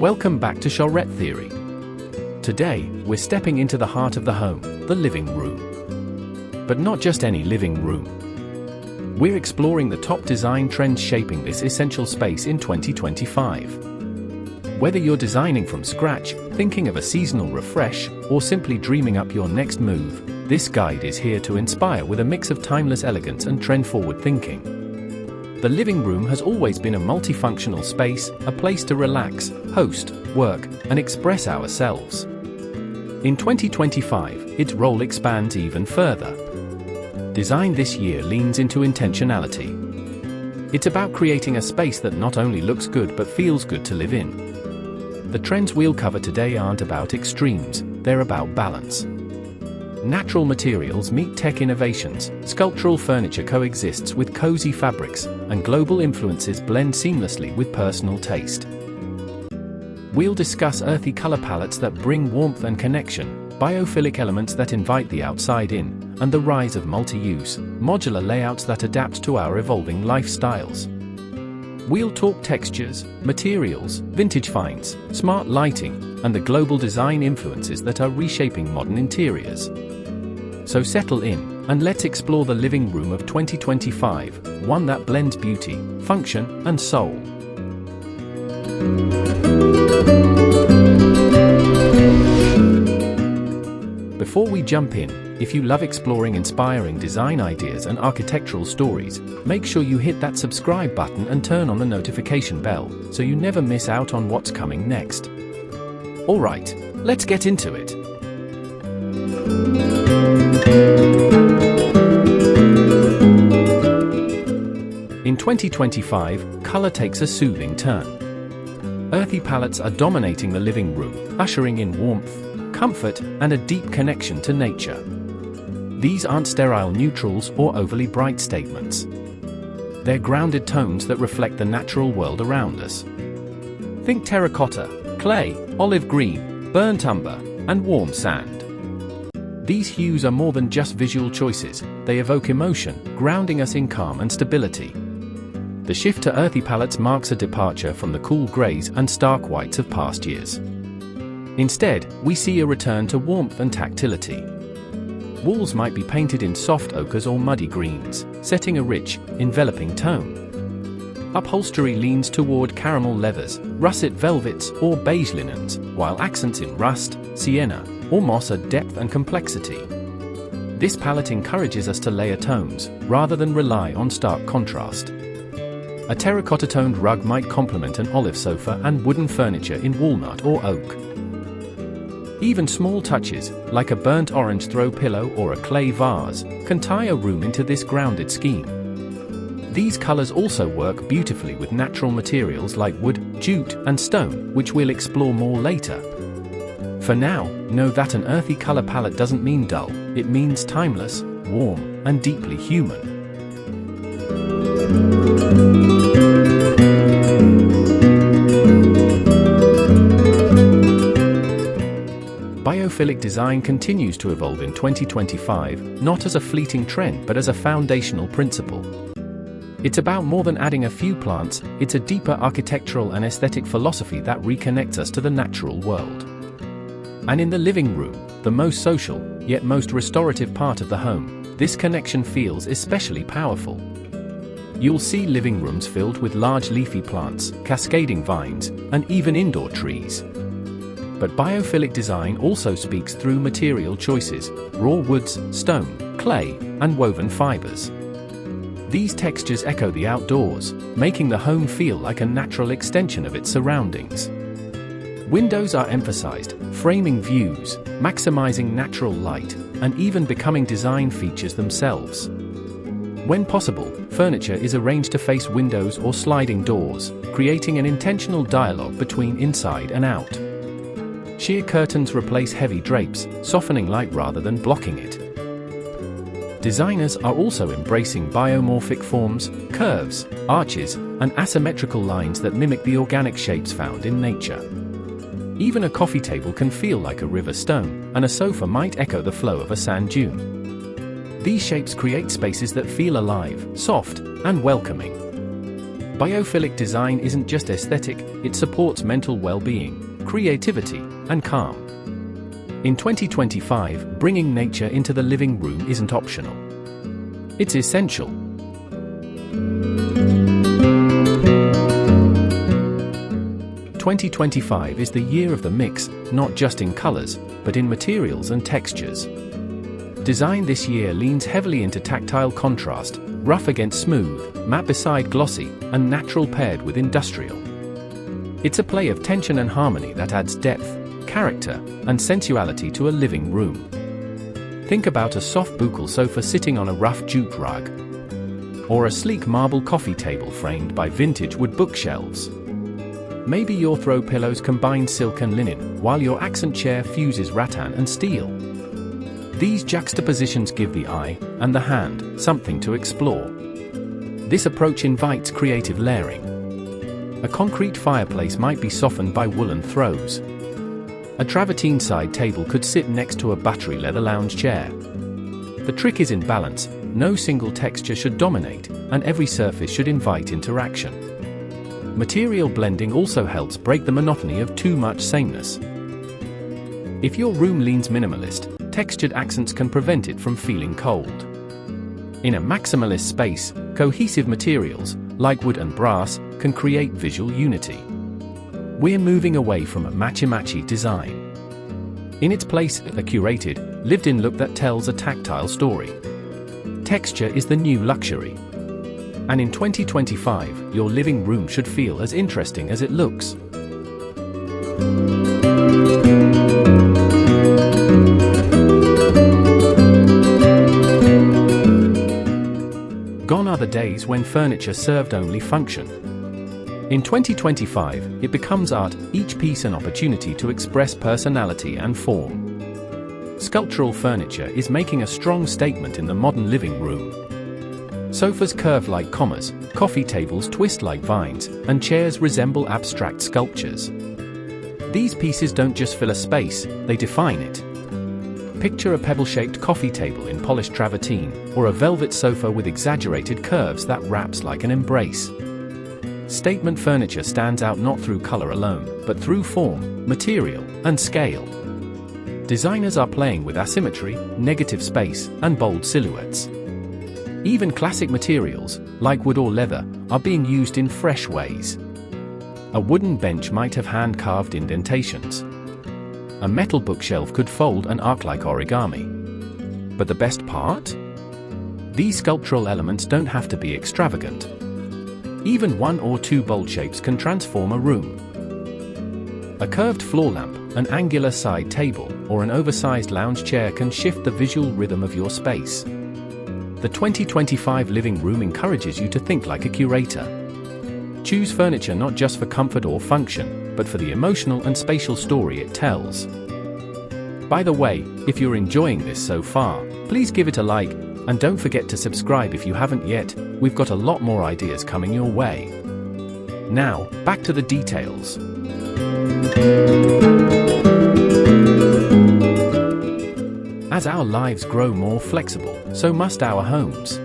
Welcome back to Charette Theory. Today, we're stepping into the heart of the home, the living room. But not just any living room. We're exploring the top design trends shaping this essential space in 2025. Whether you're designing from scratch, thinking of a seasonal refresh, or simply dreaming up your next move, this guide is here to inspire with a mix of timeless elegance and trend-forward thinking. The living room has always been a multifunctional space, a place to relax, host, work, and express ourselves. In 2025, its role expands even further. Design this year leans into intentionality. It's about creating a space that not only looks good but feels good to live in. The trends we'll cover today aren't about extremes, they're about balance. Natural materials meet tech innovations, sculptural furniture coexists with cozy fabrics, and global influences blend seamlessly with personal taste. We'll discuss earthy color palettes that bring warmth and connection, biophilic elements that invite the outside in, and the rise of multi-use, modular layouts that adapt to our evolving lifestyles. We'll talk textures, materials, vintage finds, smart lighting, and the global design influences that are reshaping modern interiors. So settle in, and let's explore the living room of 2025, one that blends beauty, function, and soul. Before we jump in, if you love exploring inspiring design ideas and architectural stories, make sure you hit that subscribe button and turn on the notification bell, so you never miss out on what's coming next. Alright, let's get into it. In 2025, color takes a soothing turn. Earthy palettes are dominating the living room, ushering in warmth, comfort, and a deep connection to nature. These aren't sterile neutrals or overly bright statements. They're grounded tones that reflect the natural world around us. Think terracotta, clay, olive green, burnt umber, and warm sand. These hues are more than just visual choices, they evoke emotion, grounding us in calm and stability. The shift to earthy palettes marks a departure from the cool grays and stark whites of past years. Instead, we see a return to warmth and tactility. Walls might be painted in soft ochres or muddy greens, setting a rich, enveloping tone. Upholstery leans toward caramel leathers, russet velvets, or beige linens, while accents in rust, sienna, or moss add depth and complexity. This palette encourages us to layer tones, rather than rely on stark contrast. A terracotta-toned rug might complement an olive sofa and wooden furniture in walnut or oak. Even small touches, like a burnt orange throw pillow or a clay vase, can tie a room into this grounded scheme. These colors also work beautifully with natural materials like wood, jute, and stone, which we'll explore more later. For now, know that an earthy color palette doesn't mean dull, it means timeless, warm, and deeply human. Biophilic design continues to evolve in 2025, not as a fleeting trend but as a foundational principle. It's about more than adding a few plants, it's a deeper architectural and aesthetic philosophy that reconnects us to the natural world. And in the living room, the most social, yet most restorative part of the home, this connection feels especially powerful. You'll see living rooms filled with large leafy plants, cascading vines, and even indoor trees. But biophilic design also speaks through material choices, raw woods, stone, clay, and woven fibers. These textures echo the outdoors, making the home feel like a natural extension of its surroundings. Windows are emphasized, framing views, maximizing natural light, and even becoming design features themselves. When possible, furniture is arranged to face windows or sliding doors, creating an intentional dialogue between inside and out. Sheer curtains replace heavy drapes, softening light rather than blocking it. Designers are also embracing biomorphic forms, curves, arches, and asymmetrical lines that mimic the organic shapes found in nature. Even a coffee table can feel like a river stone, and a sofa might echo the flow of a sand dune. These shapes create spaces that feel alive, soft, and welcoming. Biophilic design isn't just aesthetic, it supports mental well-being, creativity, and calm. In 2025, bringing nature into the living room isn't optional. It's essential. 2025 is the year of the mix, not just in colors, but in materials and textures. Design this year leans heavily into tactile contrast, rough against smooth, matte beside glossy, and natural paired with industrial. It's a play of tension and harmony that adds depth, character, and sensuality to a living room. Think about a soft buccal sofa sitting on a rough jute rug, or a sleek marble coffee table framed by vintage wood bookshelves. Maybe your throw pillows combine silk and linen, while your accent chair fuses rattan and steel. These juxtapositions give the eye, and the hand, something to explore. This approach invites creative layering. A concrete fireplace might be softened by woolen throws. A travertine side table could sit next to a buttery leather lounge chair. The trick is in balance. No single texture should dominate, and every surface should invite interaction. Material blending also helps break the monotony of too much sameness. If your room leans minimalist, textured accents can prevent it from feeling cold. In a maximalist space, cohesive materials, like wood and brass, can create visual unity. We're moving away from a matchy-matchy design. In its place, a curated, lived-in look that tells a tactile story. Texture is the new luxury. And in 2025, your living room should feel as interesting as it looks. Gone are the days when furniture served only function. In 2025, it becomes art, each piece an opportunity to express personality and form. Sculptural furniture is making a strong statement in the modern living room. Sofas curve like commas, coffee tables twist like vines, and chairs resemble abstract sculptures. These pieces don't just fill a space, they define it. Picture a pebble-shaped coffee table in polished travertine, or a velvet sofa with exaggerated curves that wraps like an embrace. Statement furniture stands out not through color alone, but through form, material, and scale. Designers are playing with asymmetry, negative space, and bold silhouettes. Even classic materials, like wood or leather, are being used in fresh ways. A wooden bench might have hand-carved indentations. A metal bookshelf could fold and arc like origami. But the best part? These sculptural elements don't have to be extravagant. Even one or two bold shapes can transform a room. A curved floor lamp, an angular side table, or an oversized lounge chair can shift the visual rhythm of your space. The 2025 living room encourages you to think like a curator. Choose furniture not just for comfort or function, but for the emotional and spatial story it tells. By the way, if you're enjoying this so far, please give it a like, and don't forget to subscribe if you haven't yet. We've got a lot more ideas coming your way. Now, back to the details. As our lives grow more flexible, so must our homes.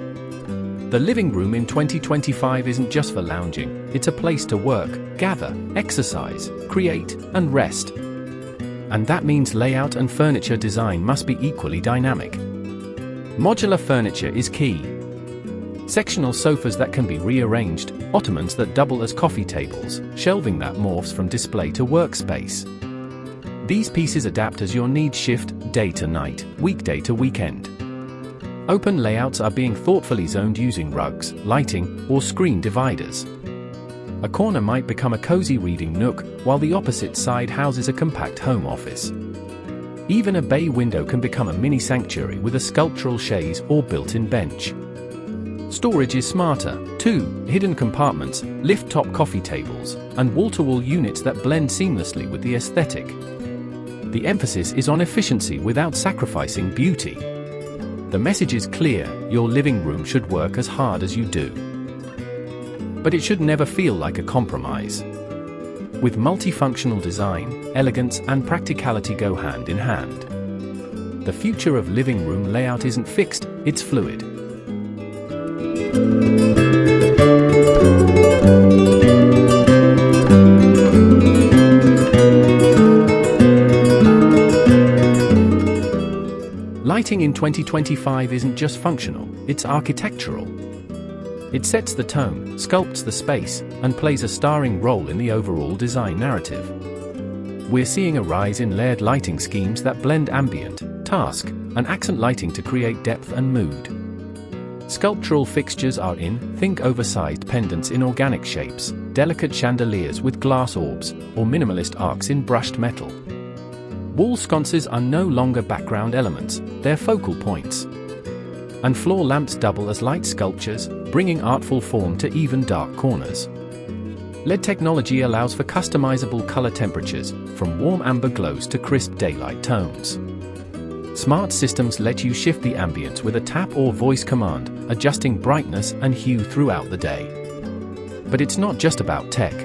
The living room in 2025 isn't just for lounging, it's a place to work, gather, exercise, create, and rest. And that means layout and furniture design must be equally dynamic. Modular furniture is key. Sectional sofas that can be rearranged, ottomans that double as coffee tables, shelving that morphs from display to workspace. These pieces adapt as your needs shift, day to night, weekday to weekend. Open layouts are being thoughtfully zoned using rugs, lighting, or screen dividers. A corner might become a cozy reading nook, while the opposite side houses a compact home office. Even a bay window can become a mini sanctuary with a sculptural chaise or built-in bench. Storage is smarter, too. Hidden compartments, lift-top coffee tables, and wall-to-wall units that blend seamlessly with the aesthetic. The emphasis is on efficiency without sacrificing beauty. The message is clear: your living room should work as hard as you do. But it should never feel like a compromise. With multifunctional design, elegance and practicality go hand in hand. The future of living room layout isn't fixed, it's fluid. Lighting in 2025 isn't just functional, it's architectural. It sets the tone, sculpts the space, and plays a starring role in the overall design narrative. We're seeing a rise in layered lighting schemes that blend ambient, task, and accent lighting to create depth and mood. Sculptural fixtures are in, think oversized pendants in organic shapes, delicate chandeliers with glass orbs, or minimalist arcs in brushed metal. Wall sconces are no longer background elements, they're focal points. And floor lamps double as light sculptures, bringing artful form to even dark corners. LED technology allows for customizable color temperatures, from warm amber glows to crisp daylight tones. Smart systems let you shift the ambience with a tap or voice command, adjusting brightness and hue throughout the day. But it's not just about tech.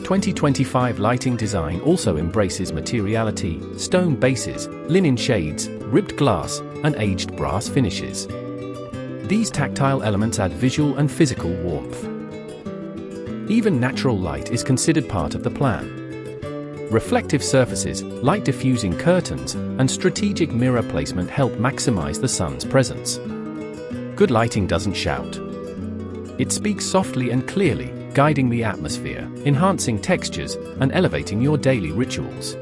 2025 lighting design also embraces materiality, stone bases, linen shades, ribbed glass, and aged brass finishes. These tactile elements add visual and physical warmth. Even natural light is considered part of the plan. Reflective surfaces, light diffusing curtains, and strategic mirror placement help maximize the sun's presence. Good lighting doesn't shout. It speaks softly and clearly, guiding the atmosphere, enhancing textures, and elevating your daily rituals.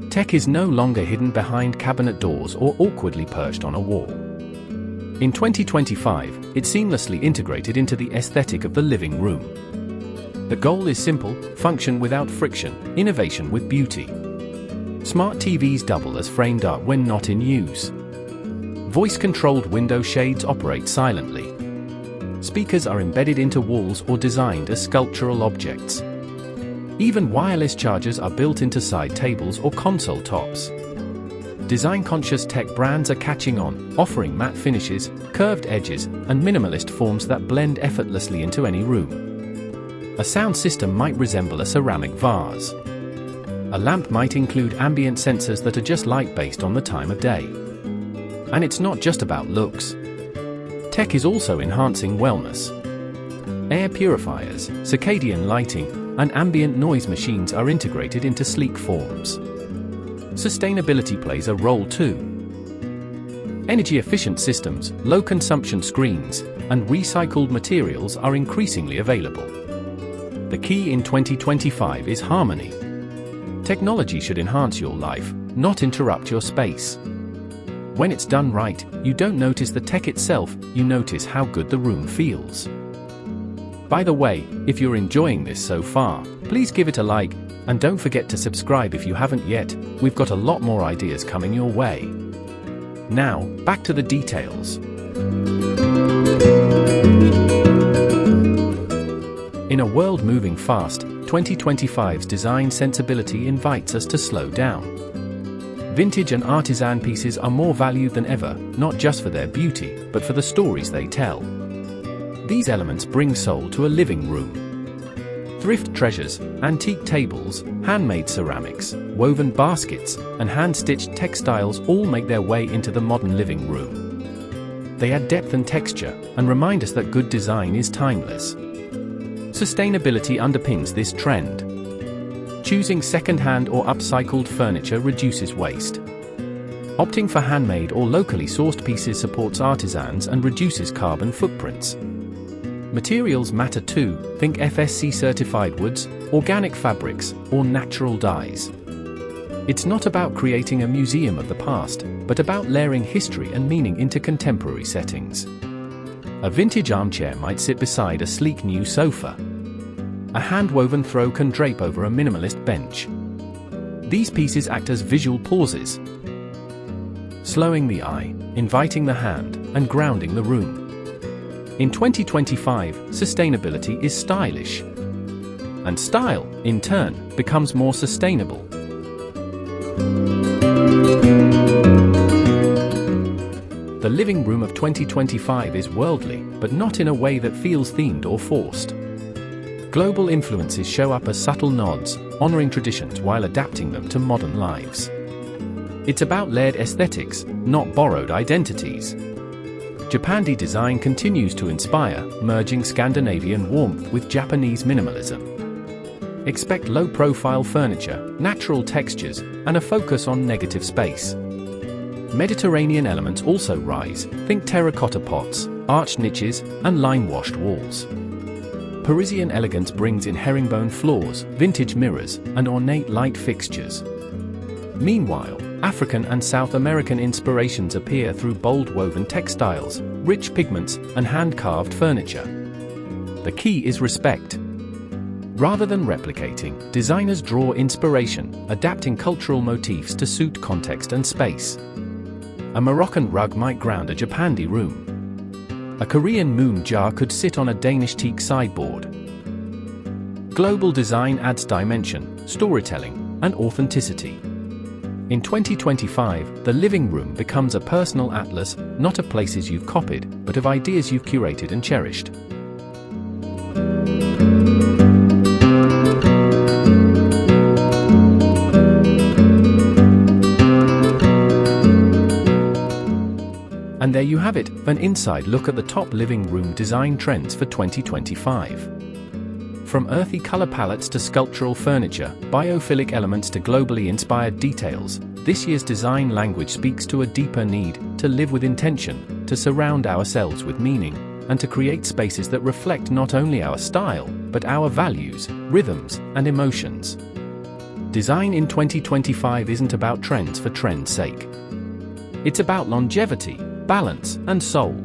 Tech is no longer hidden behind cabinet doors or awkwardly perched on a wall. In 2025, it's seamlessly integrated into the aesthetic of the living room. The goal is simple: function without friction, innovation with beauty. Smart TVs double as framed art when not in use. Voice-controlled window shades operate silently. Speakers are embedded into walls or designed as sculptural objects. Even wireless chargers are built into side tables or console tops. Design-conscious tech brands are catching on, offering matte finishes, curved edges, and minimalist forms that blend effortlessly into any room. A sound system might resemble a ceramic vase. A lamp might include ambient sensors that adjust light based on the time of day. And it's not just about looks. Tech is also enhancing wellness. Air purifiers, circadian lighting, and ambient noise machines are integrated into sleek forms. Sustainability plays a role too. Energy-efficient systems, low-consumption screens, and recycled materials are increasingly available. The key in 2025 is harmony. Technology should enhance your life, not interrupt your space. When it's done right, you don't notice the tech itself, you notice how good the room feels. By the way, if you're enjoying this so far, please give it a like, and don't forget to subscribe if you haven't yet. We've got a lot more ideas coming your way. Now, back to the details. In a world moving fast, 2025's design sensibility invites us to slow down. Vintage and artisan pieces are more valued than ever, not just for their beauty, but for the stories they tell. These elements bring soul to a living room. Thrift treasures, antique tables, handmade ceramics, woven baskets, and hand-stitched textiles all make their way into the modern living room. They add depth and texture, and remind us that good design is timeless. Sustainability underpins this trend. Choosing second-hand or upcycled furniture reduces waste. Opting for handmade or locally sourced pieces supports artisans and reduces carbon footprints. Materials matter too, think FSC-certified woods, organic fabrics, or natural dyes. It's not about creating a museum of the past, but about layering history and meaning into contemporary settings. A vintage armchair might sit beside a sleek new sofa. A hand-woven throw can drape over a minimalist bench. These pieces act as visual pauses, slowing the eye, inviting the hand, and grounding the room. In 2025, sustainability is stylish. And style, in turn, becomes more sustainable. The living room of 2025 is worldly, but not in a way that feels themed or forced. Global influences show up as subtle nods, honoring traditions while adapting them to modern lives. It's about layered aesthetics, not borrowed identities. Japandi design continues to inspire, merging Scandinavian warmth with Japanese minimalism. Expect low-profile furniture, natural textures, and a focus on negative space. Mediterranean elements also rise, think terracotta pots, arched niches, and lime-washed walls. Parisian elegance brings in herringbone floors, vintage mirrors, and ornate light fixtures. Meanwhile, African and South American inspirations appear through bold woven textiles, rich pigments, and hand-carved furniture. The key is respect. Rather than replicating, designers draw inspiration, adapting cultural motifs to suit context and space. A Moroccan rug might ground a Japandi room. A Korean moon jar could sit on a Danish teak sideboard. Global design adds dimension, storytelling, and authenticity. In 2025, the living room becomes a personal atlas, not of places you've copied, but of ideas you've curated and cherished. And there you have it, an inside look at the top living room design trends for 2025. From earthy color palettes to sculptural furniture, biophilic elements to globally inspired details, this year's design language speaks to a deeper need to live with intention, to surround ourselves with meaning, and to create spaces that reflect not only our style, but our values, rhythms, and emotions. Design in 2025 isn't about trends for trend's sake. It's about longevity, balance, and soul.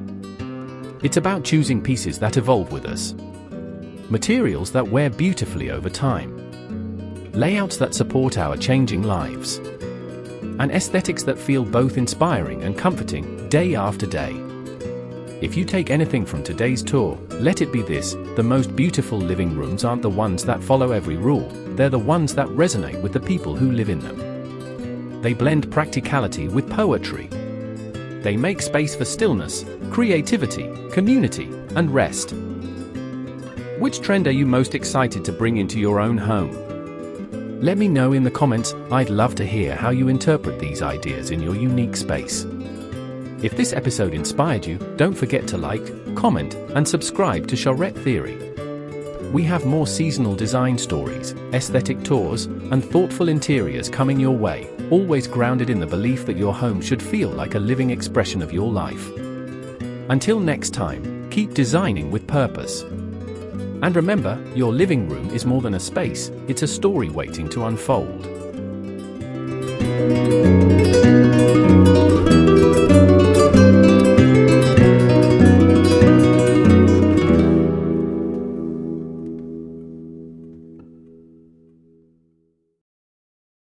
It's about choosing pieces that evolve with us. Materials that wear beautifully over time. Layouts that support our changing lives. And aesthetics that feel both inspiring and comforting, day after day. If you take anything from today's tour, let it be this: the most beautiful living rooms aren't the ones that follow every rule, they're the ones that resonate with the people who live in them. They blend practicality with poetry. They make space for stillness, creativity, community, and rest. Which trend are you most excited to bring into your own home? Let me know in the comments. I'd love to hear how you interpret these ideas in your unique space. If this episode inspired you, don't forget to like, comment, and subscribe to Charette Theory. We have more seasonal design stories, aesthetic tours, and thoughtful interiors coming your way, always grounded in the belief that your home should feel like a living expression of your life. Until next time, keep designing with purpose. And remember, your living room is more than a space, it's a story waiting to unfold.